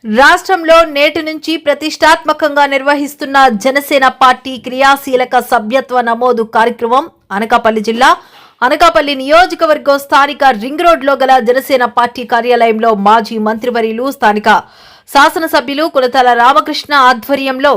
రాష్ట్రంలో నేటి నుంచి ప్రతిష్టాత్మకంగా నిర్వహిస్తున్న జనసేన పార్టీ క్రియాశీలక సభ్యత్వ నమోదు కార్యక్రమం అనకాపల్లి జిల్లా అనకాపల్లి నియోజకవర్గం స్థానిక రింగ్ రోడ్లో గల జనసేన పార్టీ కార్యాలయంలో మాజీ మంత్రివర్యులు స్థానిక శాసనసభ్యులు కులతల రామకృష్ణ ఆధ్వర్యంలో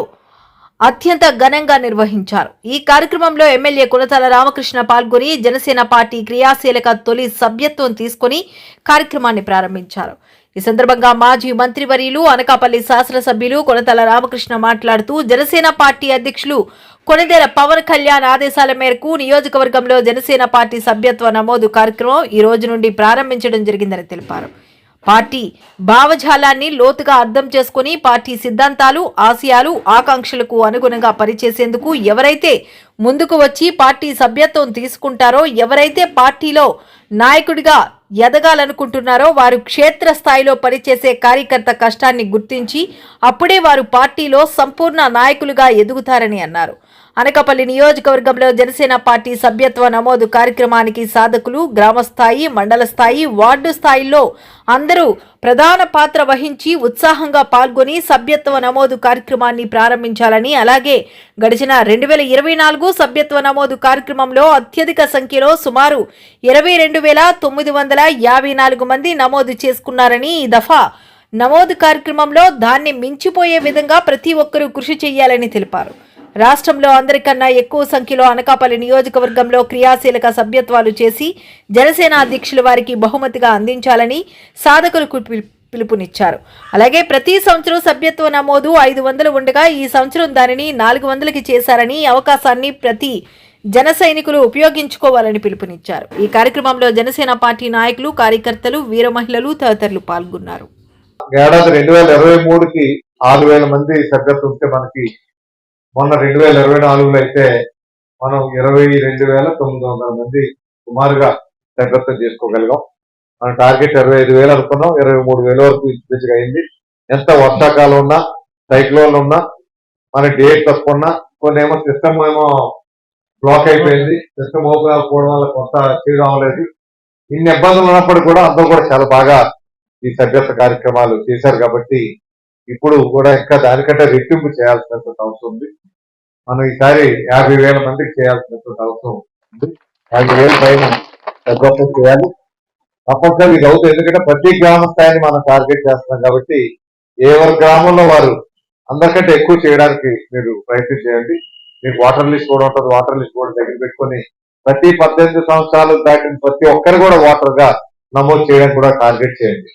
అత్యంత ఘనంగా నిర్వహించారు। ఈ కార్యక్రమంలో ఎమ్మెల్యే కులతల రామకృష్ణ పాల్గొని జనసేన పార్టీ క్రియాశీలక తొలి సభ్యత్వం తీసుకుని కార్యక్రమాన్ని ప్రారంభించారు। ఈ సందర్భంగా మాజీ మంత్రివర్యులు అనకాపల్లి శాసనసభ్యులు కులతల రామకృష్ణ మాట్లాడుతూ జనసేన పార్టీ అధ్యక్షులు కొణిదెల పవన్ కళ్యాణ్ ఆదేశాల మేరకు నియోజకవర్గంలో జనసేన పార్టీ సభ్యత్వ నమోదు కార్యక్రమం ఈ రోజు నుండి ప్రారంభించడం జరిగిందని తెలిపారు। పార్టీ భావజాలాన్ని లోతుగా అర్థం చేసుకుని పార్టీ సిద్ధాంతాలు, ఆశయాలు, ఆకాంక్షలకు అనుగుణంగా పనిచేసేందుకు ఎవరైతే ముందుకు వచ్చి పార్టీ సభ్యత్వం తీసుకుంటారో, ఎవరైతే పార్టీలో నాయకుడిగా ఎదగాలనుకుంటున్నారో వారు క్షేత్రస్థాయిలో పనిచేసే కార్యకర్త కష్టాన్ని గుర్తించి అప్పుడే వారు పార్టీలో సంపూర్ణ నాయకులుగా ఎదుగుతారని అన్నారు। అనకాపల్లి నియోజకవర్గంలో జనసేన పార్టీ సభ్యత్వ నమోదు కార్యక్రమానికి సాధకులు గ్రామస్థాయి, మండల స్థాయి, వార్డు స్థాయిల్లో అందరూ ప్రధాన పాత్ర వహించి ఉత్సాహంగా పాల్గొని సభ్యత్వ నమోదు కార్యక్రమాన్ని ప్రారంభించాలని, అలాగే గడిచిన 2024 సభ్యత్వ నమోదు కార్యక్రమంలో అత్యధిక సంఖ్యలో సుమారు 22,954 మంది నమోదు చేసుకున్నారని, ఈ దఫా నమోదు కార్యక్రమంలో దాన్ని మించిపోయే విధంగా ప్రతి ఒక్కరూ కృషి చేయాలని తెలిపారు। రాష్ట్రంలో అందరికన్నా ఎక్కువ సంఖ్యలో అనకాపల్లి నియోజకవర్గంలో క్రియాశీలక సభ్యత్వాలు చేసి జనసేన అధ్యక్షుల వారికి బహుమతిగా అందించాలని సాధకులకు పిలుపునిచ్చారు। అలాగే ప్రతి సంవత్సరం సభ్యత్వ నమోదు 500 ఉండగా ఈ సంవత్సరం దానిని 400కి చేశారని, అవకాశాన్ని ప్రతి జన సైనికులు ఉపయోగించుకోవాలని పిలుపునిచ్చారు। ఈ కార్యక్రమంలో జనసేన పార్టీ నాయకులు, కార్యకర్తలు, వీర మహిళలు తదితరులు పాల్గొన్నారు। ఏడాది 2023కి 6,000 మంది సభ్యత్వం ఉంటే మనకి మొన్న 2024లో అయితే మనం 22,900 మంది సుమారుగా సభ్యత్వం చేసుకోగలిగాం। మన టార్గెట్ 25,000 అనుకున్నాం, 23,000 వరకు ఇంచుమించుగా అయింది। ఎంత వర్షాకాలం ఉన్నా, సైక్లోన్లు ఉన్నా, మన డేట్ తక్కువ ఉన్నా, కొన్ని ఏమో సిస్టమ్ ఏమో బ్లాక్ అయిపోయింది, సిస్టమ్ ఓపెన్ అవ్వకపోవడం వల్ల కొంత చేయడం అవ్వలేదు। ఇన్ని ఇబ్బందులు ఉన్నప్పుడు కూడా అందరూ కూడా చాలా బాగా ఈ సభ్యత్వ కార్యక్రమాలు చేశారు కాబట్టి ఇప్పుడు కూడా ఇంకా దానికంటే రెట్టింపు చేయాల్సినటువంటి అవసరం ఉంది। మనం ఈసారి 50,000 మందికి చేయాల్సినటువంటి అవసరం ఉంది। 50,000 పైన సభ్యత్వం చేయాలి తప్పనిసరి ఇది అవుతుంది। ఎందుకంటే ప్రతి గ్రామ స్థాయిని మనం టార్గెట్ చేస్తున్నాం కాబట్టి ఎవరి గ్రామంలో వారు అందరికంటే ఎక్కువ చేయడానికి మీరు ప్రయత్నం చేయండి। మీకు వాటర్ లిస్ట్ కూడా ఉంటుంది, వాటర్ లిస్ట్ కూడా దగ్గర పెట్టుకొని ప్రతి 18 సంవత్సరాలు దాటిన ప్రతి ఒక్కరు కూడా ఓటర్ గా నమోదు చేయడానికి కూడా టార్గెట్ చేయండి।